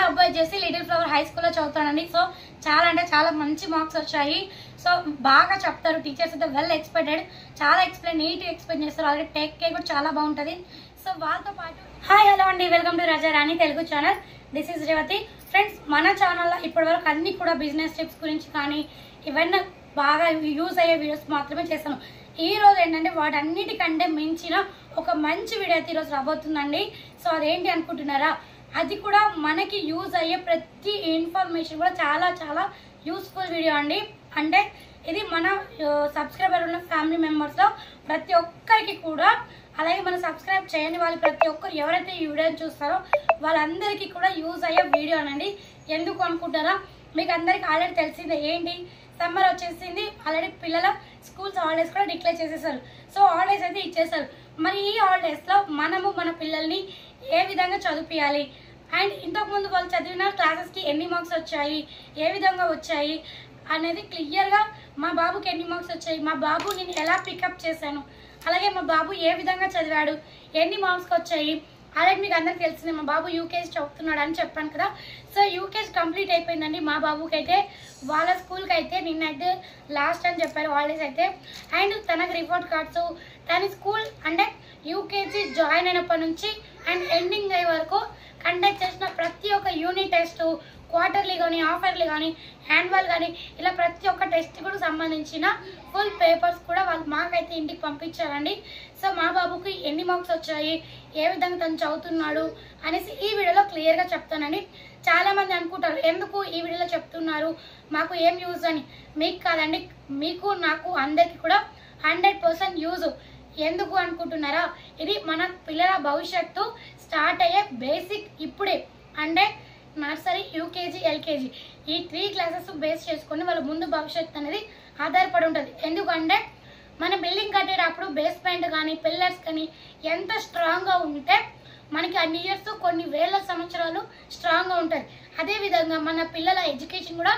అబ్బాయి చేసి little flower high స్కూల్లో చదువుతాడండి. సో చాలా అంటే చాలా మంచి మార్క్స్ వచ్చాయి. సో బాగా చెప్తారు టీచర్స్ అయితే, వెల్ ఎక్స్పెక్టెడ్, చాలా నీట్గా ఎక్స్ప్లెయిన్ చేస్తారు. అలాగే టేక్ కేర్ కూడా చాలా బాగుంటుంది. సో వాళ్ళతో పాటు హాయ్ హలో అండి, welcome to రాజారాణి Telugu channel. This is Revathi. Friends, మన ఛానల్లో ఇప్పటివరకు అన్ని కూడా బిజినెస్ టిప్స్ గురించి కానీ ఇవన్నీ బాగా యూజ్ అయ్యే వీడియోస్ మాత్రమే చేస్తాను. ఈ రోజు ఏంటంటే వాటన్నిటికంటే మించిన ఒక మంచి వీడియో అయితే ఈరోజు రాబోతుందండి. సో అదేంటి అనుకుంటున్నారా? అది కూడా మనకి యూజ్ అయ్యే ప్రతి ఇన్ఫర్మేషన్ కూడా చాలా చాలా యూస్ఫుల్ వీడియో అండి. అంటే ఇది మన సబ్స్క్రైబర్ ఉన్న ఫ్యామిలీ మెంబర్స్లో ప్రతి ఒక్కరికి కూడా, అలాగే మన సబ్స్క్రైబ్ చేయని వాళ్ళు ప్రతి ఒక్కరు ఎవరైతే ఈ వీడియోని చూస్తారో వాళ్ళందరికీ కూడా యూజ్ అయ్యే వీడియో అనండి. ఎందుకు అనుకుంటారా? మీకు అందరికి ఆల్రెడీ తెలిసిందే, ఏంటి సమ్మర్ వచ్చేసింది, ఆల్రెడీ పిల్లల స్కూల్స్ హాలిడేస్ కూడా డిక్లేర్ చేసేసారు. సో హాలిడేస్ అయితే ఇచ్చేసారు. మరి ఈ హాలిడేస్లో మనము మన పిల్లల్ని ఏ విధంగా చదివించాలి, అండ్ ఇంతకుముందు వాళ్ళు చదివిన క్లాసెస్కి ఎన్ని మార్క్స్ వచ్చాయి, ఏ విధంగా వచ్చాయి అనేది క్లియర్గా, మా బాబుకి ఎన్ని మార్క్స్ వచ్చాయి, మా బాబు నేను ఎలా పికప్ చేశాను, అలాగే మా బాబు ఏ విధంగా చదివాడు, ఎన్ని మార్క్స్కి వచ్చాయి. అలాగే మీకు అందరికి తెలిసిందే, మా బాబు యూకేజీ చదువుతున్నాడు అని చెప్పాను కదా. సో యూకేజీ కంప్లీట్ అయిపోయిందండి మా బాబుకి అయితే. వాళ్ళ స్కూల్కి అయితే నిన్నైతే లాస్ట్ అని చెప్పారు హాలిడేస్ అయితే. అండ్ తనకు రిపోర్ట్ కార్డ్స్, తన స్కూల్ అంటే యూకేజీ జాయిన్ అయినప్పటి నుంచి అండ్ ఎండింగ్ అయ్యే వరకు కండక్ట్ చేసిన ప్రతి ఒక్క యూనిట్ టెస్ట్, క్వార్టర్లీ కానీ హాఫర్లీ కానీ యాన్యువల్ కానీ ఇలా ప్రతి ఒక్క టెస్ట్ కూడా సంబంధించిన ఫుల్ పేపర్స్ కూడా వాళ్ళు మాకైతే ఇంటికి పంపించారండి. సో మా బాబుకి ఎన్ని మార్క్స్ వచ్చాయి, ఏ విధంగా తను చదువుతున్నాడు అనేసి ఈ వీడియోలో క్లియర్గా చెప్తానండి. చాలామంది అనుకుంటారు ఎందుకు ఈ వీడియోలో చెప్తున్నారు, మాకు ఏం యూజ్ అని. మీకు కాదండి, మీకు నాకు అందరికీ కూడా 100% యూజ్. ఎందుకు అనుకుంటున్నారా? ఇది మన పిల్లల భవిష్యత్తు స్టార్ట్ అయ్యే బేసిక్ ఇప్పుడే, అంటే నర్సరీ, యూకేజీ, ఎల్కేజీ ఈ 3 క్లాసెస్ బేస్ చేసుకొని వాళ్ళ ముందు భవిష్యత్తు అనేది ఆధారపడి ఉంటుంది. ఎందుకంటే మన బిల్డింగ్ కట్టేటప్పుడు బేస్మెంట్ కానీ పిల్లర్స్ కానీ ఎంత స్ట్రాంగ్గా ఉంటే మనకి అన్ని ఇయర్స్ కొన్ని వేల సంవత్సరాలు స్ట్రాంగ్గా ఉంటుంది. అదేవిధంగా మన పిల్లల ఎడ్యుకేషన్ కూడా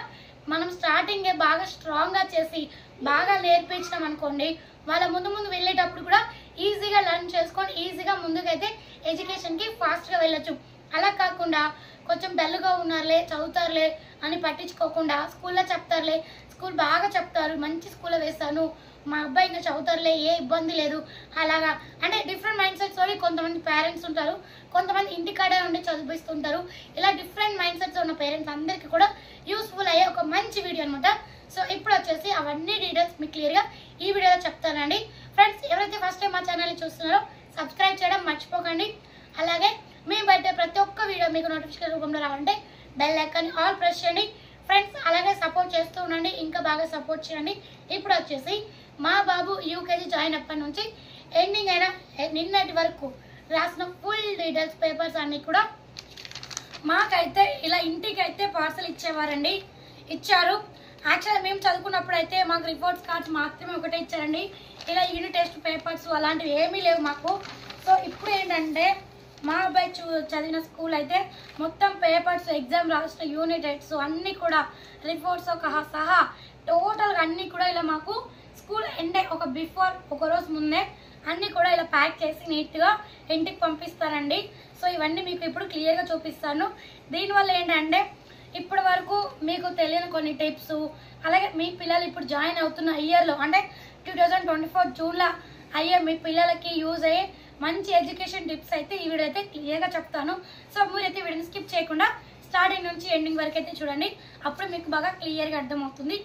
మనం స్టార్టింగే బాగా స్ట్రాంగ్గా చేసి బాగా నేర్పించినాం అనుకోండి, వాళ్ళ ముందు వెళ్ళేటప్పుడు కూడా ఈజీగా లర్న్ చేసుకొని ఈజీగా ముందుకైతే ఎడ్యుకేషన్కి ఫాస్ట్గా వెళ్ళొచ్చు. అలా కాకుండా కొంచెం డల్గా ఉన్నారులే, చదువుతారులే అని పట్టించుకోకుండా స్కూల్లో చెప్తారులే, స్కూల్ బాగా చెప్తారు, మంచి స్కూల్లో వేస్తాను, మా అబ్బాయి ఇంకా చదువుతారులే, ఏ ఇబ్బంది లేదు, అలాగా అంటే డిఫరెంట్ మైండ్ సెట్స్ తోని కొంతమంది పేరెంట్స్ ఉంటారు, కొంతమంది ఇంటికాడే ఉండి చదివిస్తుంటారు. ఇలా డిఫరెంట్ మైండ్ సెట్స్ ఉన్న పేరెంట్స్ అందరికీ కూడా యూస్ఫుల్ అయ్యే ఒక మంచి వీడియో అనమాట. సో ఇప్పుడు వచ్చేసి అవన్నీ డీటెయిల్స్ మీకు క్లియర్గా ఈ వీడియోలో చెప్తానండి. ఫ్రెండ్స్, ఎవరైతే ఫస్ట్ టైం మా ఛానల్ని చూస్తున్నారో సబ్స్క్రైబ్ చేయడం మర్చిపోకండి. అలాగే మేము పెట్టే ప్రతి ఒక్క వీడియో మీకు నోటిఫికేషన్ రూపంలో రావాలంటే బెల్ ఐకాన్ ఆల్ ప్రెస్ చేయండి. ఫ్రెండ్స్, అలాగే సపోర్ట్ చేస్తూ ఉండండి, ఇంకా బాగా సపోర్ట్ చేయండి. ఇప్పుడు వచ్చేసి మా బాబు యూకేజీ జాయిన్ అప్పటి నుంచి ఎండింగ్ అయిన నిన్నటి వరకు రాసిన ఫుల్ డీటెయిల్స్ పేపర్స్ అన్నీ కూడా మాకైతే ఇలా ఇంటికి అయితే పార్సల్ ఇచ్చేవారండి, ఇచ్చారు. యాక్చువల్గా మేము చదువుకున్నప్పుడు అయితే మాకు రిపోర్ట్స్ కార్డ్స్ మాత్రమే ఒకటే ఇచ్చారండి. ఇలా యూనిట్ టెస్ట్ పేపర్స్ అలాంటివి ఏమీ లేవు మాకు. సో ఇప్పుడు ఏంటంటే మా అబ్బాయి చదివిన స్కూల్ అయితే మొత్తం పేపర్స్, ఎగ్జామ్ రాసిన యూనిట్ టెస్ట్స్ అన్నీ కూడా రిపోర్ట్స్ సహా టోటల్గా అన్నీ కూడా ఇలా మాకు స్కూల్ ఎండ్ ఒక బిఫోర్ ఒక రోజు ముందే అన్నీ కూడా ఇలా ప్యాక్ చేసి నీట్గా ఇంటికి పంపిస్తారండి. సో ఇవన్నీ మీకు ఇప్పుడు క్లియర్గా చూపిస్తాను. దీనివల్ల ఏంటంటే ఇప్పటి వరకు మీకు తెలియని కొన్ని టిప్స్, అలాగే మీ పిల్లలు ఇప్పుడు జాయిన్ అవుతున్న ఇయర్లో అంటే 2024 జూన్లో అయ్యే మీ పిల్లలకి యూజ్ అయ్యే మంచి ఎడ్యుకేషన్ టిప్స్ అయితే ఈ వీడియో అయితే క్లియర్గా చెప్తాను. సో మీరైతే వీడియోని స్కిప్ చేయకుండా స్టార్టింగ్ నుంచి ఎండింగ్ వరకు అయితే చూడండి, అప్పుడు మీకు బాగా క్లియర్గా అర్థమవుతుంది.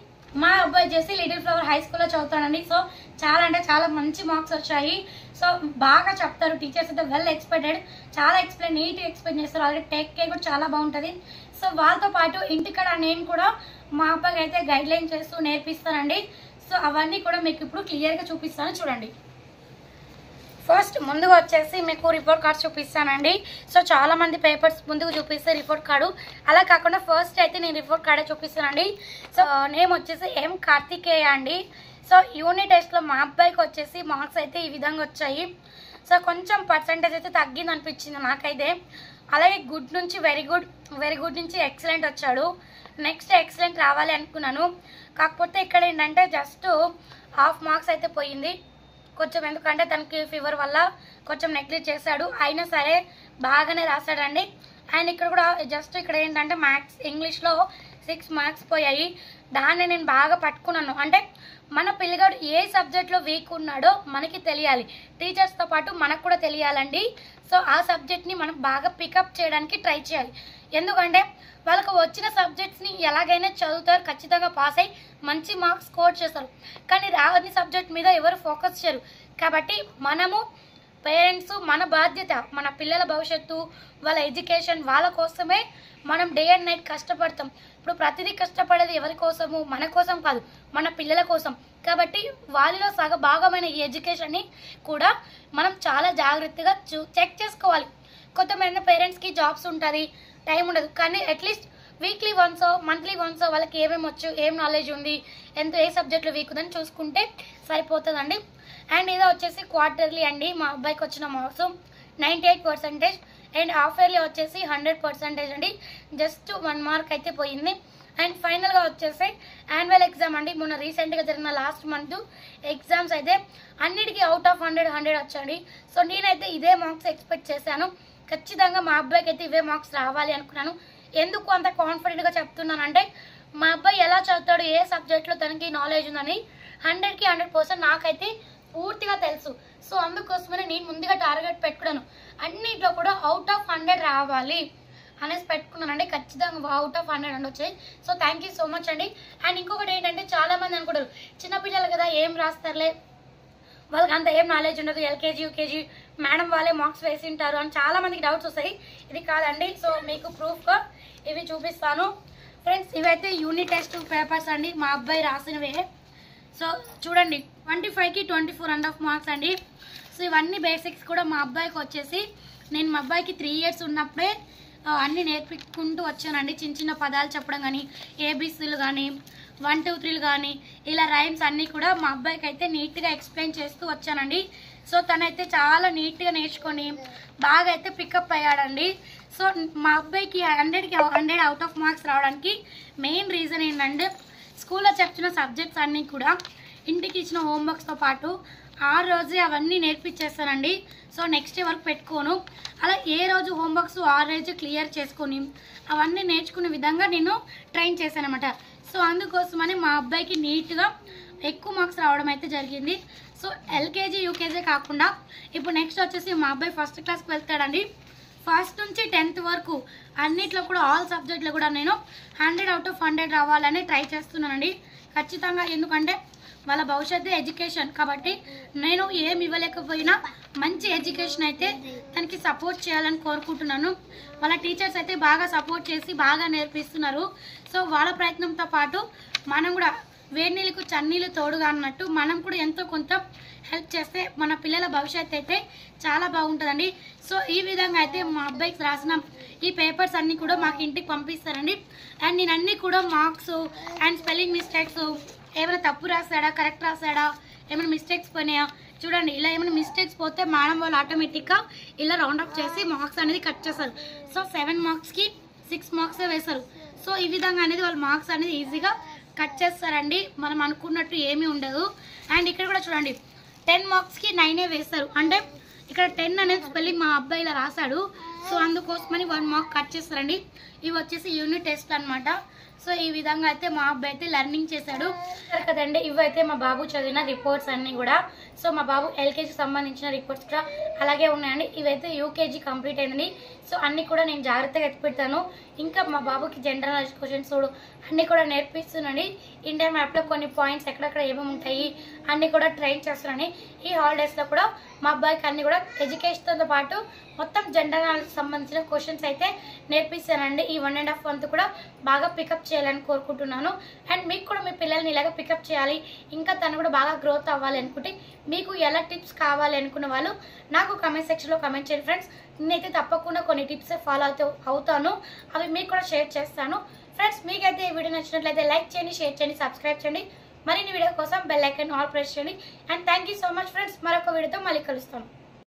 మా అబ్బాయి చేసి లిటిల్ ఫ్లవర్ హై స్కూల్లో చదువుతాడండి. సో చాలా అంటే చాలా మంచి మార్క్స్ వచ్చాయి. సో బాగా చెప్తారు టీచర్స్ అయితే, వెల్ ఎక్స్పెక్టెడ్, చాలా నీట్గా ఎక్స్ప్లెయిన్ చేస్తారు. అలాగే టేక్ కేర్ కూడా చాలా బాగుంటుంది. సో వాళ్ళతో పాటు ఇంటికాడ నేను కూడా మా అబ్బాయికి అయితే గైడ్ లైన్ చేస్తూ నేర్పిస్తానండి. సో అవన్నీ కూడా మీకు ఇప్పుడు క్లియర్గా చూపిస్తాను, చూడండి. ఫస్ట్ ముందుగా వచ్చేసి మీకు రిపోర్ట్ కార్డ్స్ చూపిస్తానండి. సో చాలా మంది పేపర్స్ ముందుకు చూపిస్తే రిపోర్ట్ కార్డు, అలా కాకుండా ఫస్ట్ అయితే నేను రిపోర్ట్ కార్డే చూపిస్తానండి. సో నేమ్ వచ్చేసి ఎం కార్తికేయ అండి. సో యూనిట్ టెస్ట్లో మా అబ్బాయికి వచ్చేసి మార్క్స్ అయితే ఈ విధంగా వచ్చాయి. సో కొంచెం పర్సంటేజ్ అయితే తగ్గింది అనిపించింది నాకైతే. అలాగే గుడ్ నుంచి వెరీ గుడ్ నుంచి ఎక్సలెంట్ వచ్చాడు. నెక్స్ట్ ఎక్సలెంట్ రావాలి అనుకున్నాను, కాకపోతే ఇక్కడ ఏంటంటే జస్ట్ హాఫ్ మార్క్స్ అయితే పోయింది కొంచెం, ఎందుకంటే తనకి ఫీవర్ వల్ల కొంచెం నెగ్లెక్ట్ చేశాడు. అయినా సరే బాగానే రాశాడండి. అండ్ ఇక్కడ కూడా జస్ట్ ఇక్కడ ఏంటంటే మ్యాథ్స్ ఇంగ్లీష్లో 6 మార్క్స్ పోయాయి. దాన్ని నేను బాగా పట్టుకున్నాను. అంటే మన పిల్లగాడు ఏ సబ్జెక్ట్లో వీక్ ఉన్నాడో మనకి తెలియాలి, టీచర్స్తో పాటు మనకు కూడా తెలియాలండి. సో ఆ సబ్జెక్ట్ని మనం బాగా పికప్ చేయడానికి ట్రై చేయాలి. ఎందుకంటే వాళ్ళకు వచ్చిన సబ్జెక్ట్స్ని ఎలాగైనా చదువుతారు, ఖచ్చితంగా పాస్ అయ్యి మంచి మార్క్స్ స్కోర్ చేస్తారు. కానీ రాని సబ్జెక్ట్ మీద ఎవరు ఫోకస్ చేయరు. కాబట్టి మనము పేరెంట్స్ మన బాధ్యత, మన పిల్లల భవిష్యత్తు, వాళ్ళ ఎడ్యుకేషన్, వాళ్ళ కోసమే మనం డే అండ్ నైట్ కష్టపడతాం. ఇప్పుడు ప్రతిదీ కష్టపడేది ఎవరి కోసము? మన కోసం కాదు, మన పిల్లల కోసం. కాబట్టి వాళ్ళలో భాగమైన ఈ ఎడ్యుకేషన్ని కూడా మనం చాలా జాగ్రత్తగా చెక్ చేసుకోవాలి. కొంతమంది పేరెంట్స్కి జాబ్స్ ఉంటుంది, టైం ఉండదు. కానీ at least weekly once, monthly once వాళ్ళకి ఏమేమి వచ్చు, ఏం నాలెడ్జ్ ఉంది, ఏ సబ్జెక్ట్లో వీక్ ఉందని చూసుకుంటే సరిపోతుందండి. అండ్ ఇదో వచ్చేసి క్వార్టర్లీ అండి. మా అబ్బాయికి వచ్చిన మార్క్స్ 98% అండ్ హాఫ్ ఇయర్లీ వచ్చేసి 100% అండి. జస్ట్ 1 మార్క్ అయితే పోయింది. అండ్ ఫైనల్గా వచ్చేసి యాన్యువల్ ఎగ్జామ్ అండి. మొన్న రీసెంట్గా జరిగిన లాస్ట్ మంత్ ఎగ్జామ్స్ అయితే అన్నిటికీ అవుట్ ఆఫ్ 100 వచ్చండి. సో నేనైతే ఇదే మార్క్స్ ఎక్స్పెక్ట్ చేశాను. ఖచ్చితంగా మా అబ్బాయికి అయితే ఇవే మార్క్స్ రావాలి అనుకున్నాను. ఎందుకు అంత కాన్ఫిడెంట్గా చెప్తున్నానంటే మా అబ్బాయి ఎలా చదువుతాడు, ఏ సబ్జెక్ట్లో తనకి నాలెడ్జ్ ఉందని 100కి 100% నాకైతే పూర్తిగా తెలుసు. సో అందుకోసమనే నేను ముందుగా టార్గెట్ పెట్టుకున్నాను, అన్నింటిలో కూడా అవుట్ ఆఫ్ 100 రావాలి అనేసి పెట్టుకున్నానండి. ఖచ్చితంగా అవుట్ ఆఫ్ 100 వచ్చాయి. So thank you so much అండి. అండ్ ఇంకొకటి ఏంటంటే చాలామంది అనుకుంటారు చిన్నపిల్లలు కదా ఏం రాస్తారులే, వాళ్ళకి అంత ఏం నాలెడ్జ్ ఉండదు, ఎల్కేజీ యూకేజీ మేడం వాళ్ళే మార్క్స్ వేసి ఉంటారు అని చాలామందికి డౌట్స్ వస్తాయి. ఇది కాదండి. సో మీకు ప్రూఫ్గా ఇవి చూపిస్తాను ఫ్రెండ్స్. ఇవైతే యూనిట్ టెస్ట్ పేపర్స్ అండి, మా అబ్బాయి రాసినవే. సో చూడండి 25కి 24.5 మార్క్స్ అండి. సో ఇవన్నీ బేసిక్స్ కూడా మా అబ్బాయికి వచ్చేసి నేను మా అబ్బాయికి 3 years ఉన్నప్పుడే అన్నీ నేర్పించుకుంటూ వచ్చానండి. చిన్న చిన్న పదాలు చెప్పడం కానీ, ఏబీసీలు కానీ, 1 2 3లు కానీ, ఇలా రైమ్స్ అన్నీ కూడా మా అబ్బాయికి అయితే నీట్గా ఎక్స్ప్లెయిన్ చేస్తూ వచ్చానండి. సో తనైతే చాలా నీట్గా నేర్చుకొని బాగా అయితే పికప్ అయ్యాడండి. సో మా అబ్బాయికి 100కి 100 అవుట్ ఆఫ్ మార్క్స్ రావడానికి మెయిన్ రీజన్ ఏంటంటే స్కూల్లో చెప్తున్న సబ్జెక్ట్స్ అన్నీ కూడా ఇంటికి ఇచ్చిన హోంవర్క్స్తో పాటు ఆ రోజే అవన్నీ నేర్పించేస్తానండి. సో నెక్స్ట్ డే వరకు పెట్టుకోను. అలా ఏ రోజు హోంవర్క్స్ ఆ రోజు క్లియర్ చేసుకొని అవన్నీ నేర్చుకునే విధంగా నేను ట్రైన్ చేశాను అనమాట. సో అందుకోసమని మా అబ్బాయికి నీట్గా ఎక్కువ మార్క్స్ రావడం అయితే జరిగింది. సో ఎల్కేజీ యూకేజీ కాకుండా ఇప్పుడు నెక్స్ట్ వచ్చేసి మా అబ్బాయి 1st క్లాస్కి వెళ్తాడండి. 1st నుంచి 10th వరకు అన్నిట్లో కూడా ఆల్ సబ్జెక్ట్లో కూడా నేను 100 అవుట్ ఆఫ్ 100 రావాలని ట్రై చేస్తున్నానండి ఖచ్చితంగా. ఎందుకంటే వాళ్ళ భవిష్యత్తు ఎడ్యుకేషన్ కాబట్టి నేను ఏమి ఇవ్వలేకపోయినా మంచి ఎడ్యుకేషన్ అయితే తనకి సపోర్ట్ చేయాలని కోరుకుంటున్నాను. వాళ్ళ టీచర్స్ అయితే బాగా సపోర్ట్ చేసి బాగా నేర్పిస్తున్నారు. సో వాళ్ళ ప్రయత్నంతో పాటు మనం కూడా వేడి నీళ్ళకు చన్నీళ్ళు తోడుగా అన్నట్టు మనం కూడా ఎంతో కొంత హెల్ప్ చేస్తే మన పిల్లల భవిష్యత్తు అయితే చాలా బాగుంటుందండి. సో ఈ విధంగా అయితే మా అబ్బాయికి రాసిన ఈ పేపర్స్ అన్నీ కూడా మాకు ఇంటికి పంపిస్తారండి. అండ్ నేను అన్నీ కూడా మార్క్స్ అండ్ స్పెల్లింగ్ మిస్టేక్స్, ఏమైనా తప్పు రాసాడా, కరెక్ట్ రాసాడా, ఏమైనా మిస్టేక్స్ పోయినాయా చూడండి. ఇలా ఏమైనా మిస్టేక్స్ పోతే మేడం వాళ్ళు ఆటోమేటిక్గా ఇలా రౌండప్ చేసి మార్క్స్ అనేది కట్ చేస్తారు. సో 7 మార్క్స్కి 6 మార్క్సే వేస్తారు. సో ఈ విధంగా అనేది వాళ్ళు మార్క్స్ అనేది ఈజీగా కట్ చేస్తారండి. మనం అనుకున్నట్టు ఏమీ ఉండదు. అండ్ ఇక్కడ కూడా చూడండి 10 మార్క్స్కి 9 వేస్తారు. అంటే ఇక్కడ 10 అనేది స్పెల్లింగ్ మా అబ్బాయి ఇలా రాశాడు. సో అందుకోసమని 1 మార్క్ కట్ చేస్తారండి. ఇవి వచ్చేసి యూనిట్ టెస్ట్ అనమాట. సో ఈ విధంగా అయితే మా అబ్బాయి అయితే లెర్నింగ్ చేశాడు కదండి. ఇవైతే మా బాబు చదివిన రిపోర్ట్స్ అన్నీ కూడా. సో మా బాబు ఎల్కేజీకి సంబంధించిన రిపోర్ట్స్ కూడా అలాగే ఉన్నాయండి. ఇవైతే యూకేజీ కంప్లీట్ అయిందండి. సో అన్నీ కూడా నేను జాగ్రత్తగా ఎత్తిపెడతాను. ఇంకా మా బాబుకి జనరల్ నాలెడ్జ్ క్వశ్చన్స్ అన్నీ కూడా నేర్పిస్తున్నాండి. ఇండియన్ మ్యాప్లో కొన్ని పాయింట్స్ ఎక్కడెక్కడ ఏమేమి ఉంటాయి అన్నీ కూడా ట్రైన్ చేస్తున్నాను. ఈ హాలిడేస్లో కూడా మా అబ్బాయికి అన్నీ కూడా ఎడ్యుకేషన్తో పాటు మొత్తం జనరల్ నాలెడ్జ్ సంబంధించిన క్వశ్చన్స్ అయితే నేర్పిస్తానండి. ఈ 1.5 month కూడా బాగా పికప్ చేయాలని కోరుకుంటున్నాను. అండ్ మీకు కూడా మీ పిల్లల్ని ఇలాగ పికప్ చేయాలి, ఇంకా తను కూడా బాగా గ్రోత్ అవ్వాలి అనుకుంటే మీకు ఎలా టిప్స్ కావాలి అనుకున్న వాళ్ళు నాకు కామెంట్ సెక్షన్లో కామెంట్ చేయండి ఫ్రెండ్స్. నేనైతే తప్పకుండా కొన్ని టిప్స్ ఫాలో అవుతాను, అవి మీకు కూడా షేర్ చేస్తాను. ఫ్రెండ్స్ మీకైతే ఈ వీడియో నచ్చినట్లయితే లైక్ చేయండి, షేర్ చేయండి, సబ్స్క్రైబ్ చేయండి. మరిన్ని వీడియో కోసం బెల్ ఐకాన్ ఆల్ ప్రెస్ చేయండి. And thank you so much friends. మరొక వీడియోతో మళ్ళీ కలుస్తాను.